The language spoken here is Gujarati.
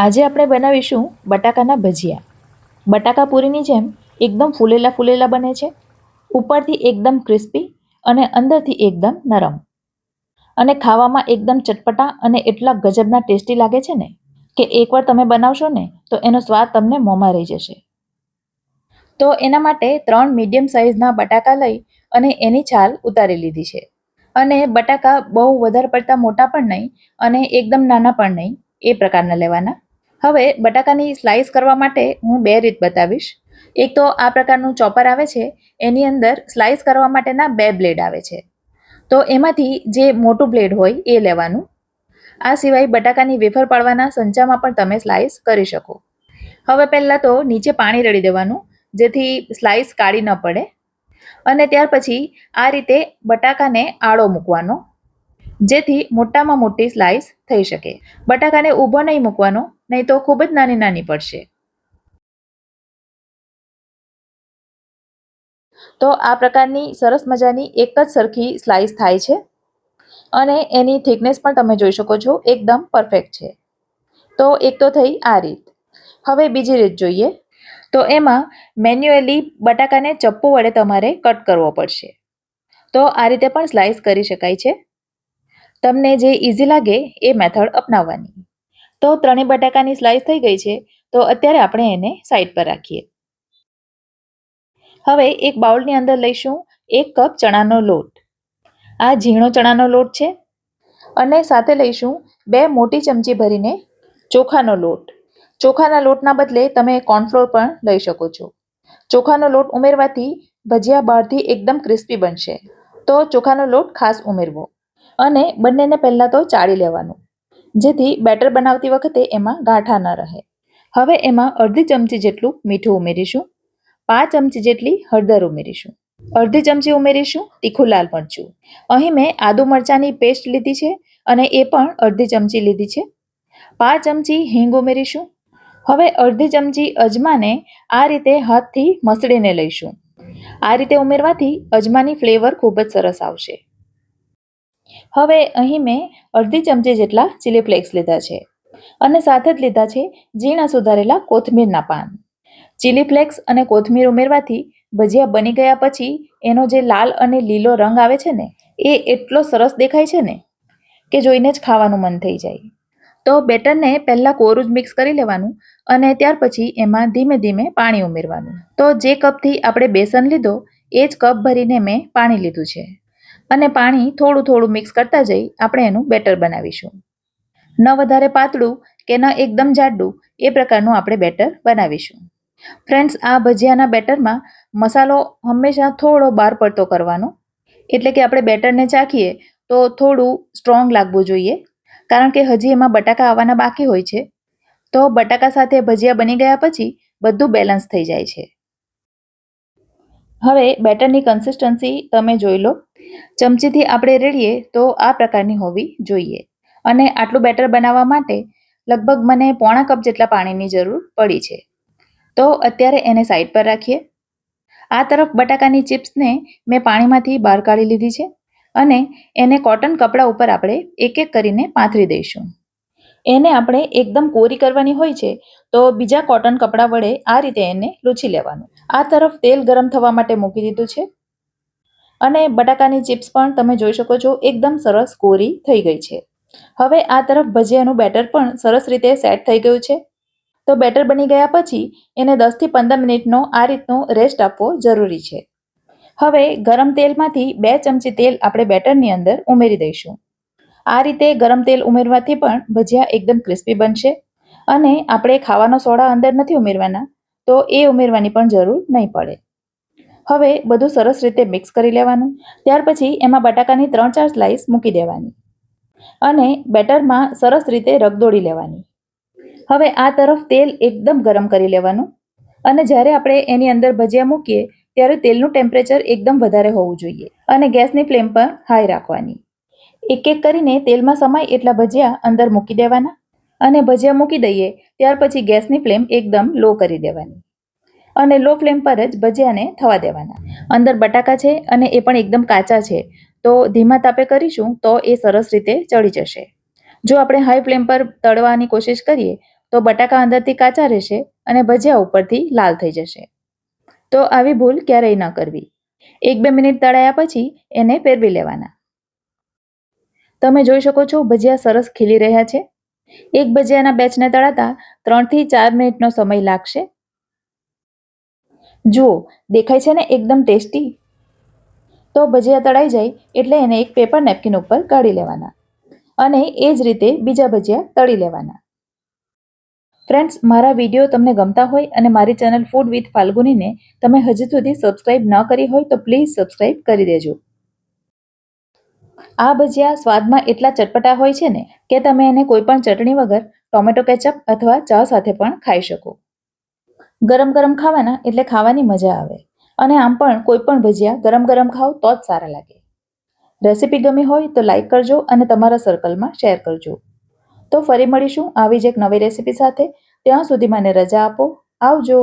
આજે આપણે બનાવીશું બટાકાના ભજીયા. બટાકા પૂરીની જેમ એકદમ ફૂલેલા ફૂલેલા બને છે. ઉપરથી એકદમ ક્રિસ્પી અને અંદરથી એકદમ નરમ, અને ખાવામાં એકદમ ચટપટા અને એટલા ગજબના ટેસ્ટી લાગે છે ને કે એકવાર તમે બનાવશો ને તો એનો સ્વાદ તમને મોંમાં રહી જશે. તો એના માટે 3 મીડિયમ સાઇઝના બટાકા લઈ અને એની છાલ ઉતારી લીધી છે. અને બટાકા બહુ વધારે પડતા મોટા પણ નહીં અને એકદમ નાના પણ નહીં, એ પ્રકારના લેવાના. હવે બટાકાની સ્લાઇસ કરવા માટે હું 2 રીત બતાવીશ. એક તો આ પ્રકારનું ચોપર આવે છે, એની અંદર સ્લાઇસ કરવા માટેના 2 બ્લેડ આવે છે. તો એમાંથી જે મોટું બ્લેડ હોય એ લેવાનું. આ સિવાય બટાકાની વેફર પાડવાના સંચામાં પણ તમે સ્લાઇસ કરી શકો. હવે પહેલાં તો નીચે પાણી રેડી દેવાનું, જેથી સ્લાઇસ કાળી ન પડે. અને ત્યાર પછી આ રીતે બટાકાને આડો મૂકવાનો, જેથી મોટામાં મોટી સ્લાઇસ થઈ શકે. બટાકાને ઊભો નહીં મૂકવાનો, નહીં તો ખૂબ જ નાની નાની પડશે. તો આ પ્રકારની સરસ મજાની એક જ સરખી સ્લાઇસ થાય છે અને એની થિકનેસ પણ તમે જોઈ શકો છો, એકદમ પરફેક્ટ છે. તો એક તો થઈ આ રીત. હવે બીજી રીત જોઈએ. તો એમાં મેન્યુઅલી બટાકાને ચપ્પુ વડે તમારે કટ કરવો પડશે. તો આ રીતે પણ સ્લાઇસ કરી શકાય છે. તમને જે ઇઝી લાગે એ મેથડ અપનાવવાની. તો 3 બટાકાની સ્લાઇસ થઈ ગઈ છે. તો અત્યારે આપણે એને સાઈડ પર રાખીએ. હવે એક બાઉલની અંદર લઈશું 1 કપ ચણાનો લોટ. આ ઝીણો ચણાનો લોટ છે. અને સાથે લઈશું 2 મોટી ચમચી ભરીને ચોખાનો લોટ. ચોખાના લોટના બદલે તમે કોર્નફ્લોર પણ લઈ શકો છો. ચોખાનો લોટ ઉમેરવાથી ભજીયા બહારથી એકદમ ક્રિસ્પી બનશે. તો ચોખાનો લોટ ખાસ ઉમેરવો. અને બંનેને પહેલાં તો ચાળી લેવાનું, જેથી બેટર બનાવતી વખતે એમાં ગાંઠા ન રહે. હવે એમાં અડધી ચમચી જેટલું મીઠું ઉમેરીશું. 5 ચમચી જેટલી હળદર ઉમેરીશું. અડધી ચમચી ઉમેરીશું તીખું લાલ મરચું. અહીં મેં આદુ મરચાંની પેસ્ટ લીધી છે અને એ પણ અડધી ચમચી લીધી છે. 5 ચમચી હિંગ ઉમેરીશું. હવે અડધી ચમચી અજમાને આ રીતે હાથથી મસળીને લઈશું. આ રીતે ઉમેરવાથી અજમાની ફ્લેવર ખૂબ જ સરસ આવશે. હવે અહીં મેં અડધી ચમચી જેટલા ચીલી ફ્લેક્સ લીધા છે અને સાથે જ લીધા છે ઝીણા સુધારેલા કોથમીરના પાન. ચીલી ફ્લેક્સ અને કોથમીર ઉમેરવાથી ભજીયા બની ગયા પછી એનો જે લાલ અને લીલો રંગ આવે છે ને, એ એટલો સરસ દેખાય છે ને કે જોઈને જ ખાવાનું મન થઈ જાય. તો બેટરને પહેલાં કોરું જ મિક્સ કરી લેવાનું અને ત્યાર પછી એમાં ધીમે ધીમે પાણી ઉમેરવાનું. તો જે કપથી આપણે બેસન લીધો એ જ કપ ભરીને મેં પાણી લીધું છે. અને પાણી થોડું થોડું મિક્સ કરતા જઈ આપણે એનું બેટર બનાવીશું. ન વધારે પાતળું કે ન એકદમ જાડું, એ પ્રકારનું આપણે બેટર બનાવીશું. ફ્રેન્ડ્સ, આ ભજીયાના બેટરમાં મસાલો હંમેશા થોડો બહાર પડતો કરવાનો. એટલે કે આપણે બેટરને ચાખીએ તો થોડું સ્ટ્રોંગ લાગવું જોઈએ, કારણ કે હજી એમાં બટાકા આવવાના બાકી હોય છે. તો બટાકા સાથે ભજીયા બની ગયા પછી બધું બેલેન્સ થઈ જાય છે. હવે બેટરની કન્સિસ્ટન્સી તમે જોઈ લો. ચમચીથી આપણે રેડીએ તો આ પ્રકારની હોવી જોઈએ. અને આટલું બેટર બનાવવા માટે લગભગ મને પોણા કપ જેટલા પાણીની જરૂર પડી છે. તો અત્યારે એને સાઈડ પર રાખીએ. આ તરફ બટાકાની ચિપ્સને મેં પાણીમાંથી બહાર કાઢી લીધી છે અને એને કોટન કપડા ઉપર આપણે એક એક કરીને પાથરી દઈશું. એને આપણે એકદમ કોરી કરવાની હોય છે, તો બીજા કોટન કપડા વડે આ રીતે એને લૂછી લેવાનું. આ તરફ તેલ ગરમ થવા માટે મૂકી દીધું છે અને બટાકાની ચિપ્સ પણ તમે જોઈ શકો છો, એકદમ સરસ કોરી થઈ ગઈ છે. હવે આ તરફ ભજીયાનું બેટર પણ સરસ રીતે સેટ થઈ ગયું છે. તો બેટર બની ગયા પછી એને 10 થી 15 મિનિટનો આ રીતનો રેસ્ટ આપવો જરૂરી છે. હવે ગરમ તેલમાંથી 2 ચમચી તેલ આપણે બેટરની અંદર ઉમેરી દઈશું. આ રીતે ગરમ તેલ ઉમેરવાથી પણ ભજીયા એકદમ ક્રિસ્પી બનશે. અને આપણે ખાવાનો સોડા અંદર નથી ઉમેરવાના, તો એ ઉમેરવાની પણ જરૂર નહીં પડે. હવે બધું સરસ રીતે મિક્સ કરી લેવાનું. ત્યાર પછી એમાં બટાકાની 3-4 સ્લાઇસ મૂકી દેવાની અને બેટરમાં સરસ રીતે રગદોળી લેવાની. હવે આ તરફ તેલ એકદમ ગરમ કરી લેવાનું અને જ્યારે આપણે એની અંદર ભજીયા મૂકીએ ત્યારે તેલનું ટેમ્પરેચર એકદમ વધારે હોવું જોઈએ અને ગેસની ફ્લેમ પર હાઈ રાખવાની. એક એક કરીને તેલમાં સમાય એટલા ભજીયા અંદર મૂકી દેવાના અને ભજીયા મૂકી દઈએ ત્યાર પછી ગેસની ફ્લેમ એકદમ લો કરી દેવાની અને લો ફ્લેમ પર જ ભજીયાને થવા દેવાના. અંદર બટાકા છે અને એ પણ એકદમ કાચા છે, તો ધીમા તાપે કરીશું તો એ સરસ રીતે ચડી જશે. જો આપણે હાઈ ફ્લેમ પર તળવાની કોશિશ કરીએ તો બટાકા અંદરથી કાચા રહેશે અને ભજીયા ઉપરથી લાલ થઈ જશે. તો આવી ભૂલ ક્યારેય ન કરવી. 1-2 મિનિટ તળાયા પછી એને ફેરવી લેવાના. તમે જોઈ શકો છો ભજીયા સરસ ખીલી રહ્યા છે. એક ભજીયાના બેચને તળાતા 3 થી 4 મિનિટનો સમય લાગશે. જુઓ, દેખાય છે ને એકદમ ટેસ્ટી. તો ભજીયા તળાઈ જાય એટલે એને એક પેપર નેપકિન ઉપર કાઢી લેવાના અને એ જ રીતે બીજા ભજીયા તળી લેવાના. ફ્રેન્ડ્સ, મારા વિડીયો તમને ગમતા હોય અને મારી ચેનલ ફૂડ વિથ ફાલ્ગુનીને તમે હજી સુધી સબસ્ક્રાઇબ ન કરી હોય તો પ્લીઝ સબસ્ક્રાઇબ કરી દેજો. આ ભજીયા સ્વાદમાં એટલા ચટપટા હોય છે ને કે તમે એને કોઈ પણ ચટણી વગર ટોમેટો કેચઅપ અથવા ચા સાથે પણ ખાઈ શકો. ગરમ ગરમ ખાવાના એટલે ખાવાની મજા આવે અને આમ પણ કોઈ પણ ભજીયા ગરમ ગરમ ખાઓ તો જ સારા લાગે. રેસીપી ગમી હોય તો લાઈક કરજો અને તમારા સર્કલમાં શેર કરજો. તો ફરી મળીશું આવી જ એક નવી રેસીપી સાથે. ત્યાં સુધી મને રજા આપો. આવજો.